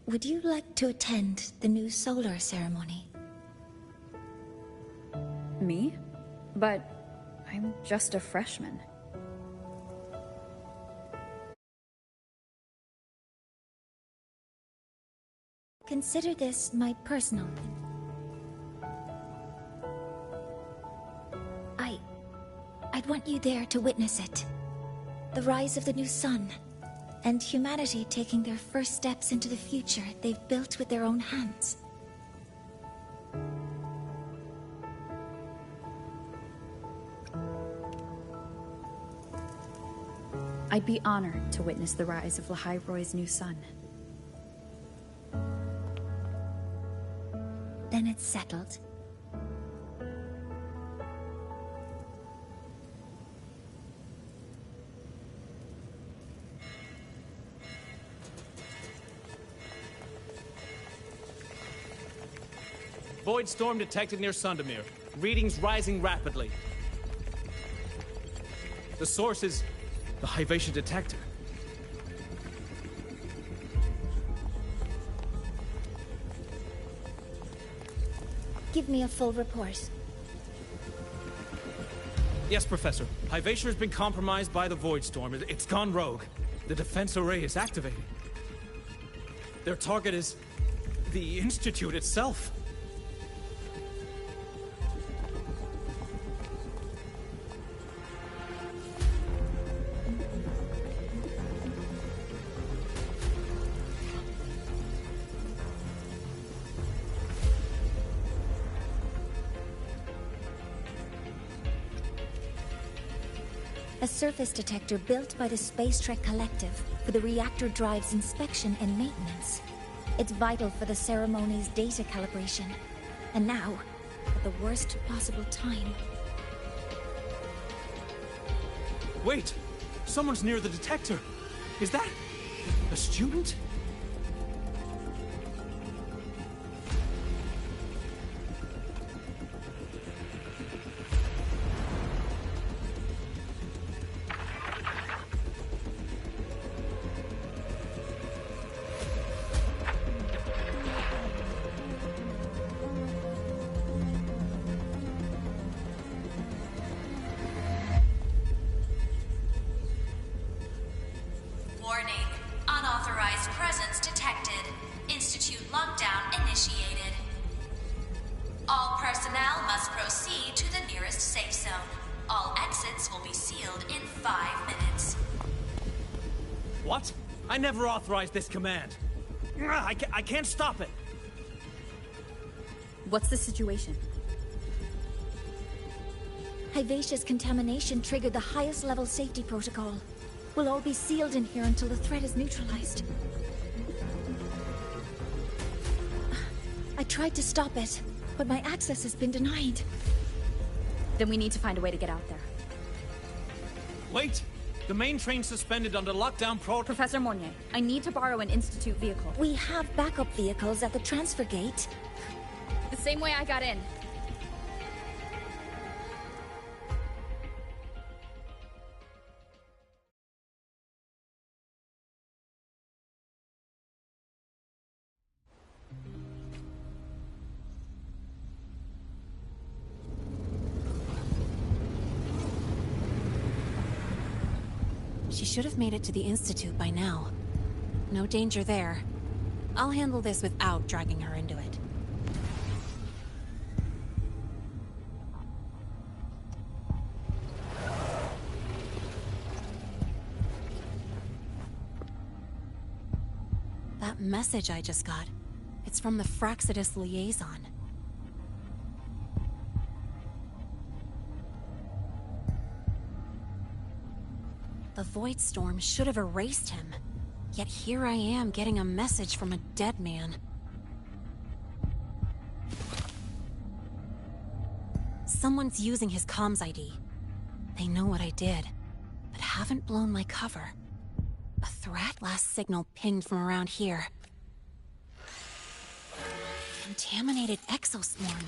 would you like to attend the new solar ceremony? Me? But I'm just a freshman. Consider this my personal thing. I'd want you there to witness it. The rise of the new sun, and humanity taking their first steps into the future they've built with their own hands. I'd be honored to witness the rise of Lahai-Roy's new sun. Then it's settled. Void storm detected near Sundermere. Readings rising rapidly. The source is the Hivation detector. Give me a full report. Yes, Professor. Hivation has been compromised by the Void Storm. It's gone rogue. The defense array is activated. Their target is the Institute itself. A surface detector built by the Space Trek Collective for the reactor drive's inspection and maintenance. It's vital for the ceremony's data calibration. And now, at the worst possible time. Wait! Someone's near the detector! Is that a student? Warning. Unauthorized presence detected. Institute lockdown initiated. All personnel must proceed to the nearest safe zone. All exits will be sealed in 5 minutes. What? I never authorized this command. I can't stop it. What's the situation? Hivatia's contamination triggered the highest level safety protocol. We'll all be sealed in here until the threat is neutralized. I tried to stop it, but my access has been denied. Then we need to find a way to get out there. Wait! The main train's suspended under lockdown Professor Monnier, I need to borrow an Institute vehicle. We have backup vehicles at the transfer gate. The same way I got in. She should have made it to the Institute by now. No danger there. I'll handle this without dragging her into it. That message I just got, it's from the Fraxidus liaison. The Void Storm should have erased him. Yet here I am getting a message from a dead man. Someone's using his comms ID. They know what I did, but haven't blown my cover. A threat? Last signal pinged from around here. Contaminated exoswarm.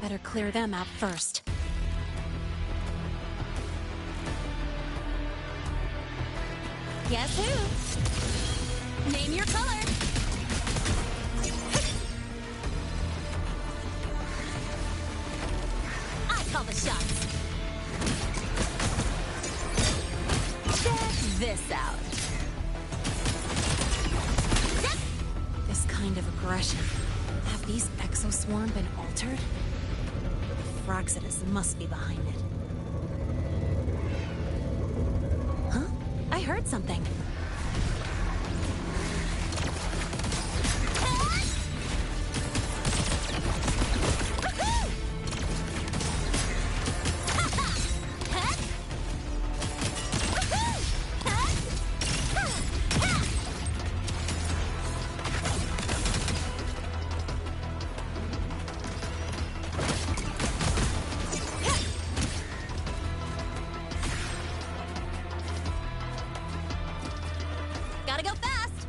Better clear them out first. Guess who? Name your color. I call the shots. Check this out. This kind of aggression. Have these exoswarm been altered? Fraxidus must be behind it. Huh? I heard something. Gotta go fast!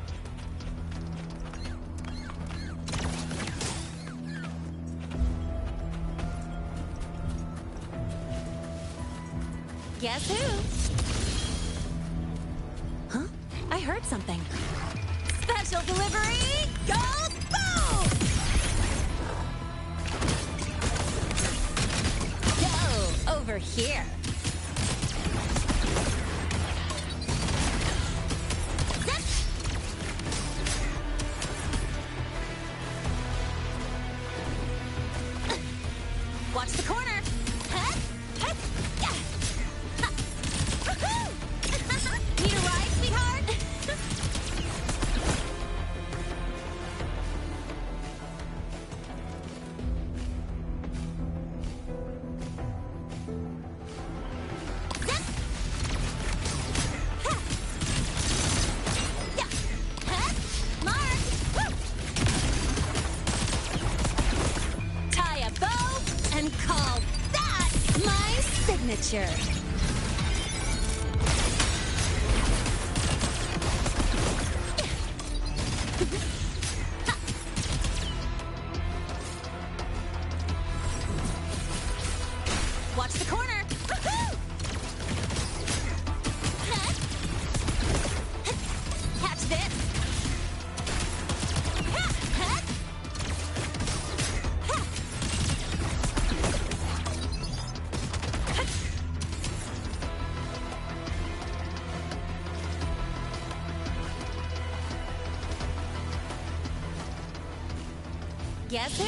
Guess who? Huh? I heard something. Special delivery goes boom! Go over here. Watch the corner. Need a ride, sweetheart? Mark! Tie a bow and call that my signature. Watch the corner. Catch this. Guess who?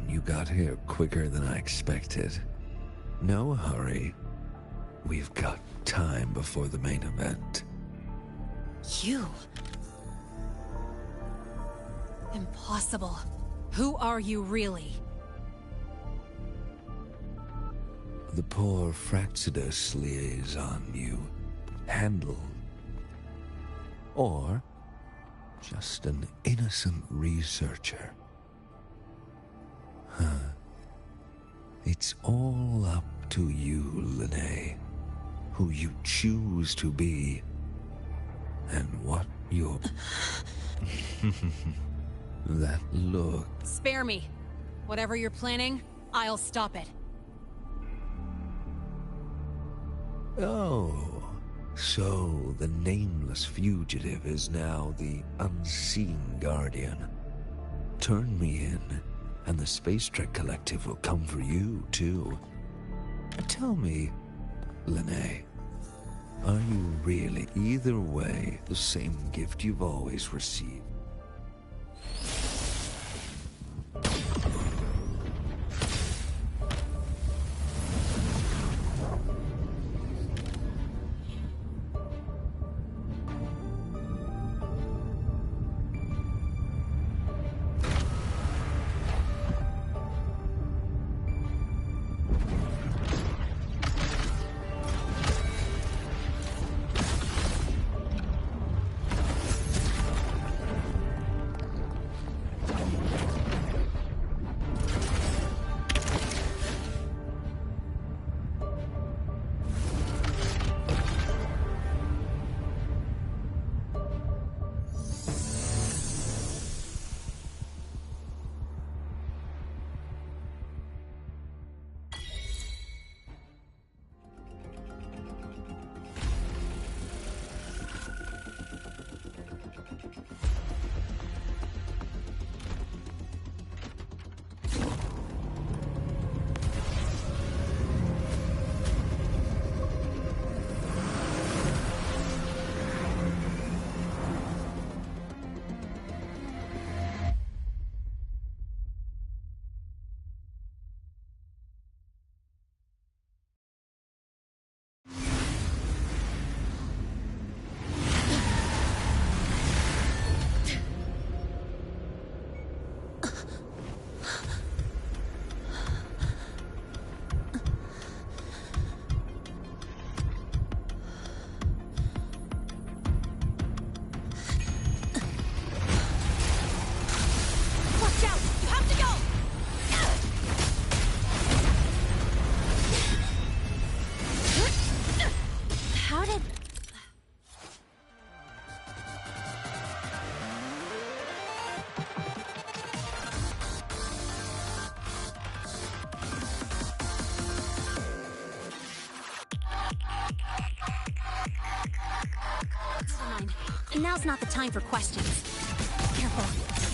You got here quicker than I expected. No hurry. We've got time before the main event. You? Impossible. Who are you really? The poor Fraxidus liaison you handled. Or just an innocent researcher. It's all up to you, Lene, who you choose to be, and what you're... That look... Spare me. Whatever you're planning, I'll stop it. Oh, so the nameless fugitive is now the unseen guardian. Turn me in, and the Space Trek Collective will come for you, too. Tell me, Lene, are you really either way the same gift you've always received? Now's not the time for questions. Careful.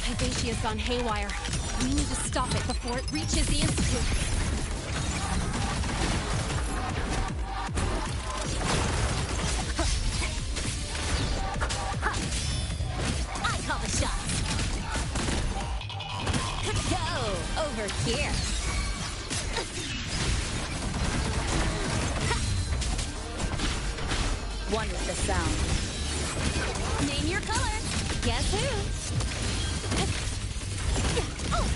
Hyvatia's gone haywire. We need to stop it before it reaches the Institute. I call the shots. Go over here. One with the sound. Name your color. Guess who? Oh.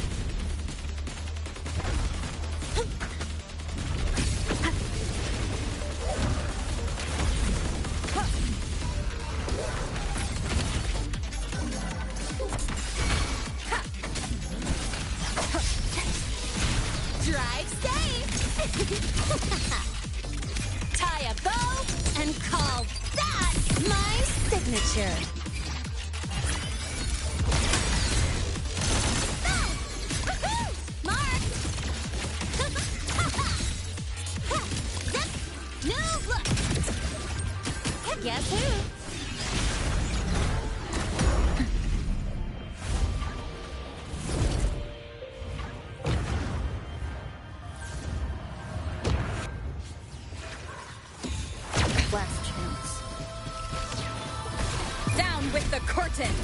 Drive safe. Tie a bow and call that my signature. Guess who? Last chance. Down with the curtain!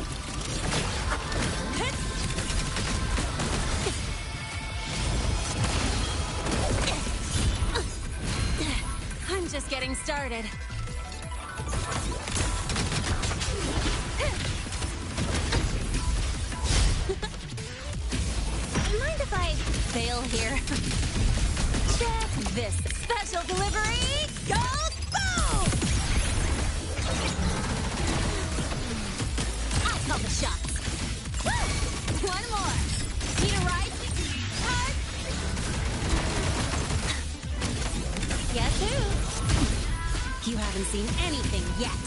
I'm just getting started. Mind if I fail here? Check this. Special delivery goes boom! I call the shots. Woo! One more. Need a ride? Hard? Guess who? You haven't seen anything yet.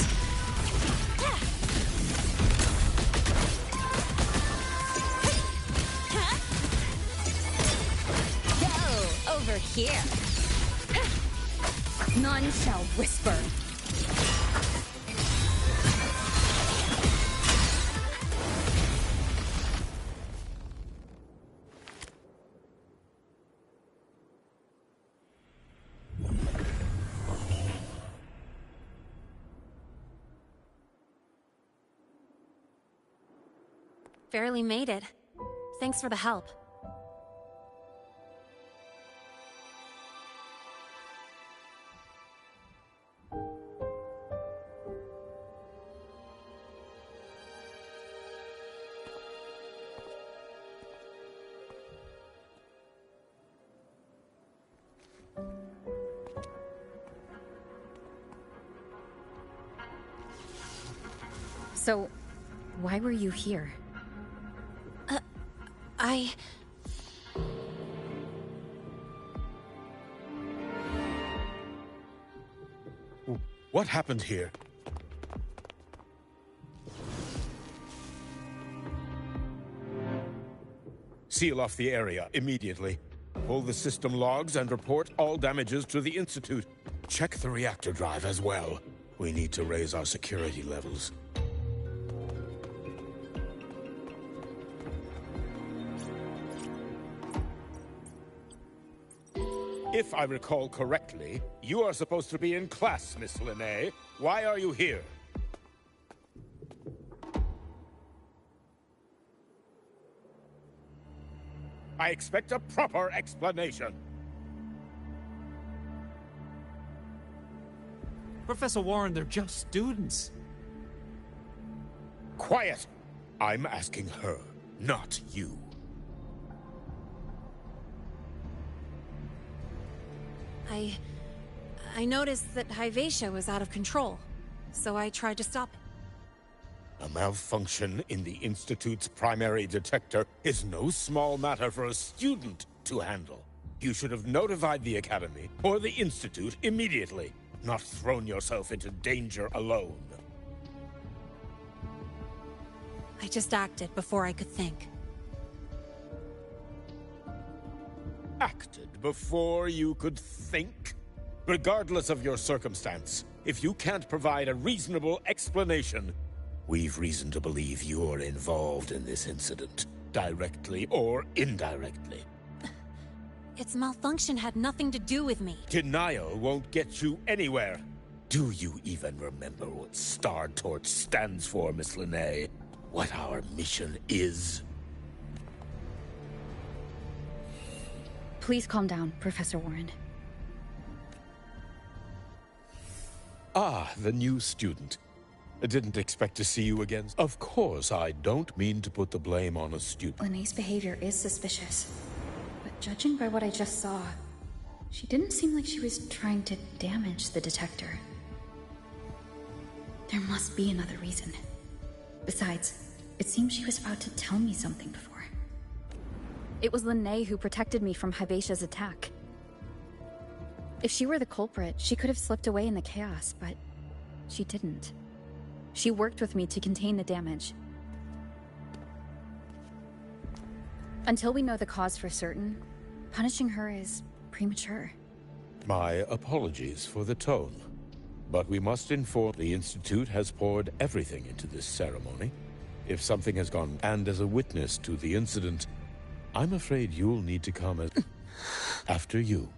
Go over here. None shall whisper. Barely made it. Thanks for the help. So, why were you here? What happened here? Seal off the area immediately. Pull the system logs and report all damages to the Institute. Check the reactor drive as well. We need to raise our security levels. If I recall correctly, you are supposed to be in class, Miss Linnae. Why are you here? I expect a proper explanation. Professor Warren, they're just students. Quiet! I'm asking her, not you. I noticed that Hyvatia was out of control, so I tried to stop it. A malfunction in the Institute's primary detector is no small matter for a student to handle. You should have notified the Academy or the Institute immediately, not thrown yourself into danger alone. I just acted before I could think. Acted before you could think? Regardless of your circumstance, if you can't provide a reasonable explanation, we've reason to believe you're involved in this incident, directly or indirectly. Its malfunction had nothing to do with me. Denial won't get you anywhere. Do you even remember what Star Torch stands for, Miss Linnae? What our mission is? Please calm down, Professor Warren. Ah, the new student. I didn't expect to see you again. Of course, I don't mean to put the blame on a student. Linnae's behavior is suspicious. But judging by what I just saw, she didn't seem like she was trying to damage the detector. There must be another reason. Besides, it seems she was about to tell me something before. It was Linnae who protected me from Hyvatia's attack. If she were the culprit, she could have slipped away in the chaos, but she didn't. She worked with me to contain the damage. Until we know the cause for certain, punishing her is premature. My apologies for the tone, but we must inform the Institute has poured everything into this ceremony. If something has gone, and as a witness to the incident, I'm afraid you'll need to come as after you.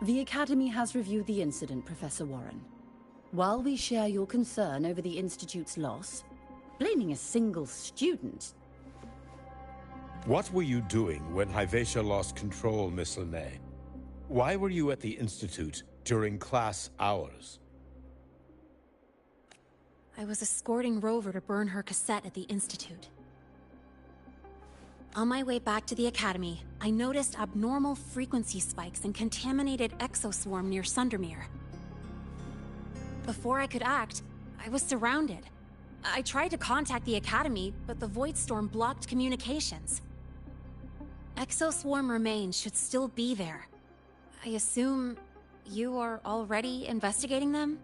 The Academy has reviewed the incident, Professor Warren. While we share your concern over the Institute's loss, blaming a single student... What were you doing when Hyvatia lost control, Miss Linnae? Why were you at the Institute during class hours? I was escorting Rover to burn her cassette at the Institute. On my way back to the Academy, I noticed abnormal frequency spikes and contaminated exoswarm near Sundermere. Before I could act, I was surrounded. I tried to contact the Academy, but the Void Storm blocked communications. Exoswarm remains should still be there. I assume you are already investigating them?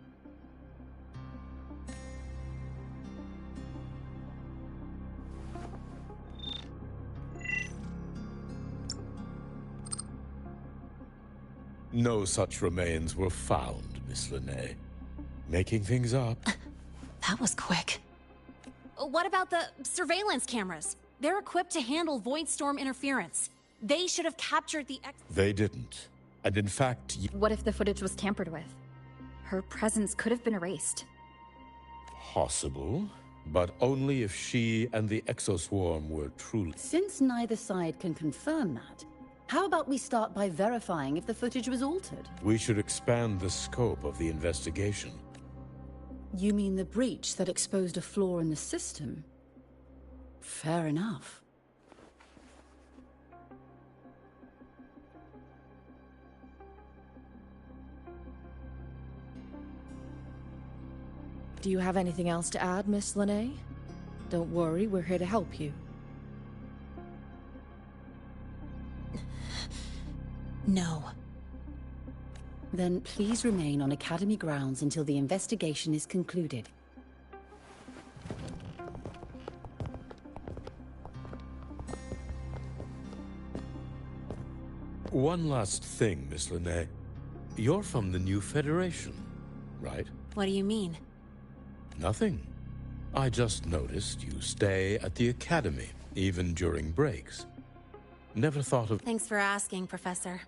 No such remains were found, Miss Linnae. Making things up. That was quick. What about the surveillance cameras? They're equipped to handle void storm interference. They should have captured the They didn't. And in fact, What if the footage was tampered with? Her presence could have been erased. possible, but only if she and the exoswarm were truly... Since neither side can confirm that, how about we start by verifying if the footage was altered? We should expand the scope of the investigation. You mean the breach that exposed a flaw in the system? Fair enough. Do you have anything else to add, Miss Lene? Don't worry, we're here to help you. No. Then please remain on Academy grounds until the investigation is concluded. One last thing, Miss Lene. You're from the new Federation, right? What do you mean? Nothing. I just noticed you stay at the Academy, even during breaks. Never thought of... Thanks for asking, Professor.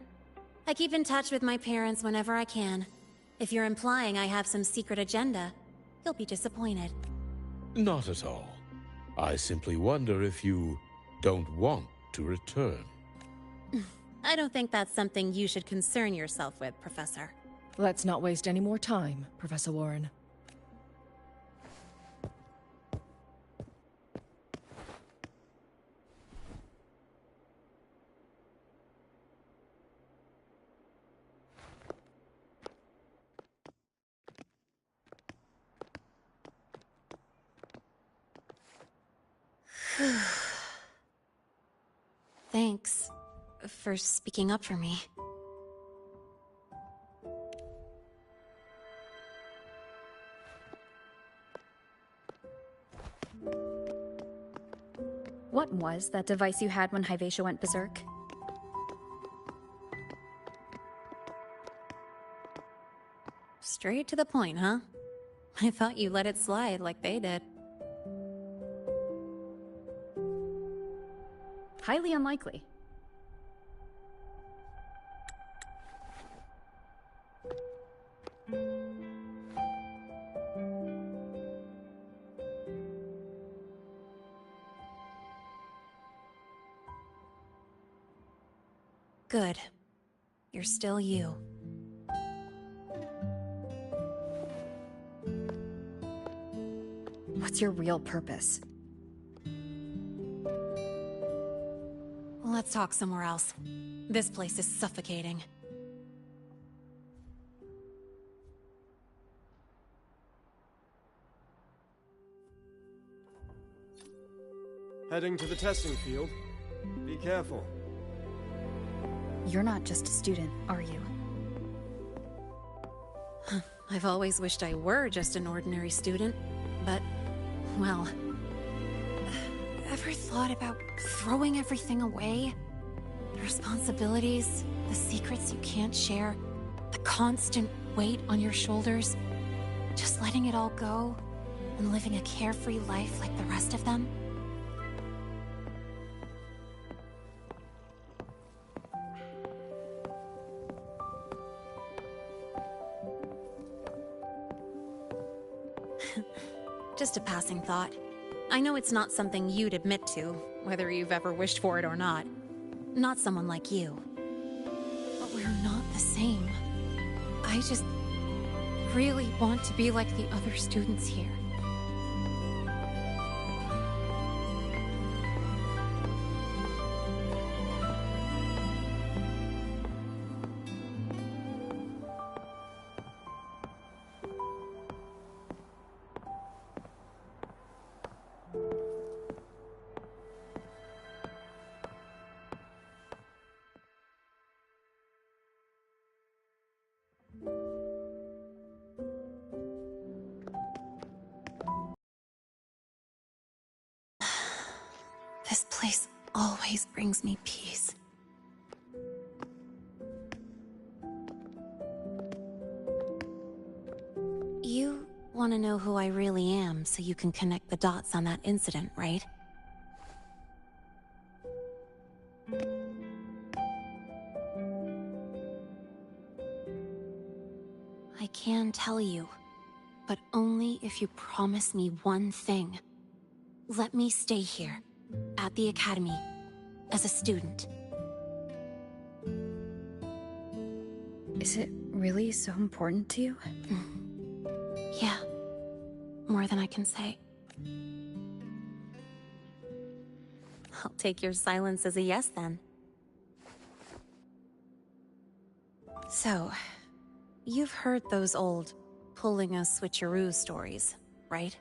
I keep in touch with my parents whenever I can. If you're implying I have some secret agenda, you'll be disappointed. Not at all. I simply wonder if you don't want to return. I don't think that's something you should concern yourself with, Professor. Let's not waste any more time, Professor Warren. Thanks for speaking up for me. What was that device you had when Hyvatia went berserk? Straight to the point, huh? I thought you let it slide like they did. Highly unlikely. Good. You're still you. What's your real purpose? Let's talk somewhere else. This place is suffocating. Heading to the testing field. Be careful. You're not just a student, are you? I've always wished I were just an ordinary student, but, well... Ever thought about throwing everything away? The responsibilities, the secrets you can't share, the constant weight on your shoulders. Just letting it all go, and living a carefree life like the rest of them? Just a passing thought. I know it's not something you'd admit to, whether you've ever wished for it or not. Not someone like you. But we're not the same. I just really want to be like the other students here. This place always brings me peace. want to know who I really am so you can connect the dots on that incident, right? I can tell you, but only if you promise me one thing. Let me stay here, at the Academy, as a student. Is it really so important to you? Yeah, more than I can say. I'll take your silence as a yes, then. So, you've heard those old pulling a switcheroo stories, right?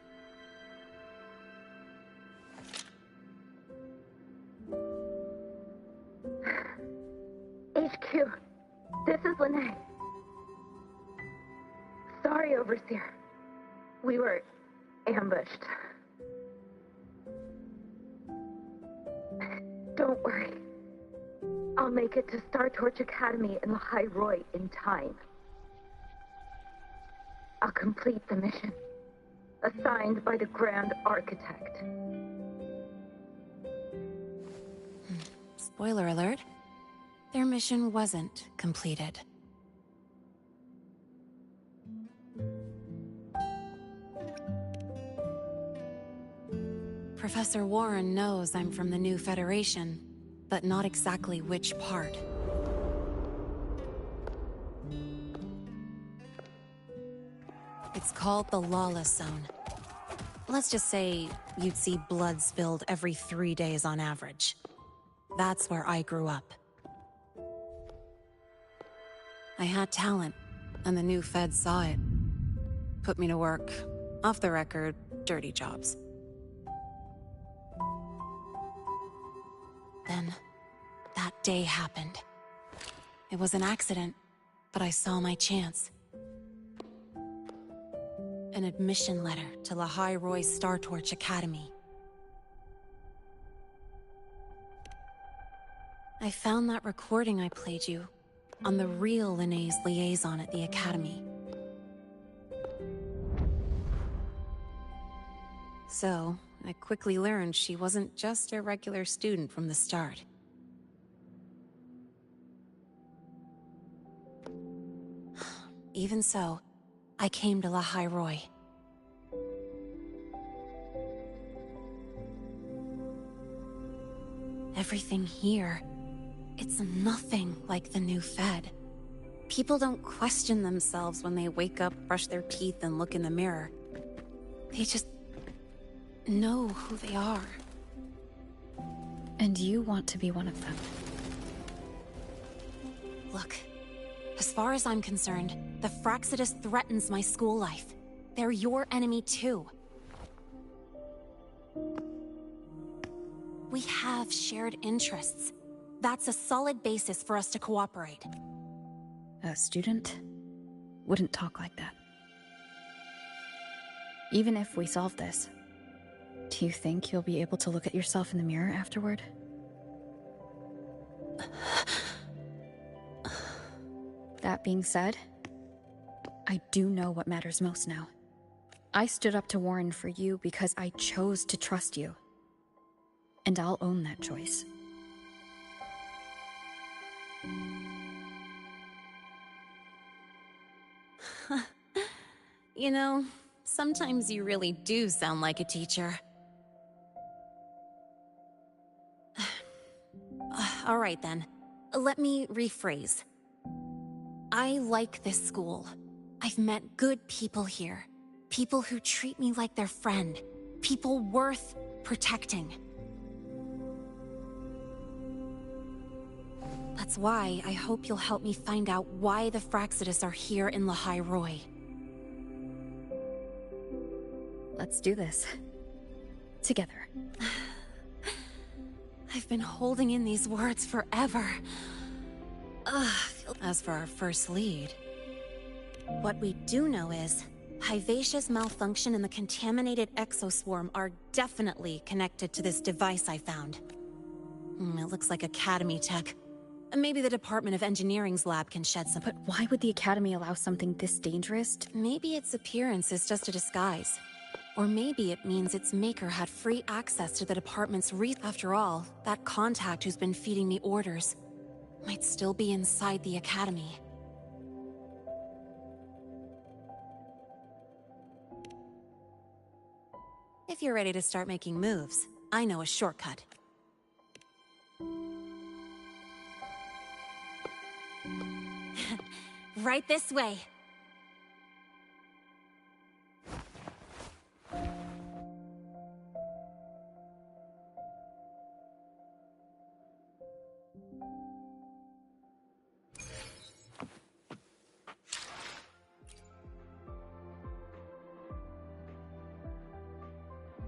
HQ, this is Lene. Sorry, Overseer. We were ambushed. Don't worry. I'll make it to Star Torch Academy in the High Roy in time. I'll complete the mission, assigned by the Grand Architect. Spoiler alert. Their mission wasn't completed. Professor Warren knows I'm from the new Federation, but not exactly which part. It's called the Lawless Zone. Let's just say you'd see blood spilled every 3 days on average. That's where I grew up. I had talent, and the new feds saw it. Put me to work, off the record, dirty jobs. Then, that day happened. It was an accident, but I saw my chance. An admission letter to La High Roy Star Torch Academy. I found that recording I played you on the real Lene's liaison at the Academy. So, I quickly learned she wasn't just a regular student from the start. Even so, I came to La High Roy. Everything here, it's nothing like the new Fed. People don't question themselves when they wake up, brush their teeth, and look in the mirror. They just know who they are. And you want to be one of them. Look, as far as I'm concerned, the Fraxidus threatens my school life. They're your enemy too. We have shared interests. That's a solid basis for us to cooperate. A student wouldn't talk like that. Even if we solve this, do you think you'll be able to look at yourself in the mirror afterward? That being said, I do know what matters most now. I stood up to Warren for you because I chose to trust you. And I'll own that choice. You know, sometimes you really do sound like a teacher. All right then, let me rephrase. I like this school. I've met good people here. People who treat me like their friend. People worth protecting. That's why I hope you'll help me find out why the Fraxidus are here in La High Roy. Let's do this. Together. I've been holding in these words forever. As for our first lead, what we do know is Hyvatia's malfunction and the contaminated exoswarm are definitely connected to this device I found. It looks like Academy tech. Maybe the Department of Engineering's lab can shed some... But why would the Academy allow something this dangerous? Maybe its appearance is just a disguise. Or maybe it means its maker had free access to the department's After all, that contact who's been feeding me orders might still be inside the Academy. If you're ready to start making moves, I know a shortcut. Right this way.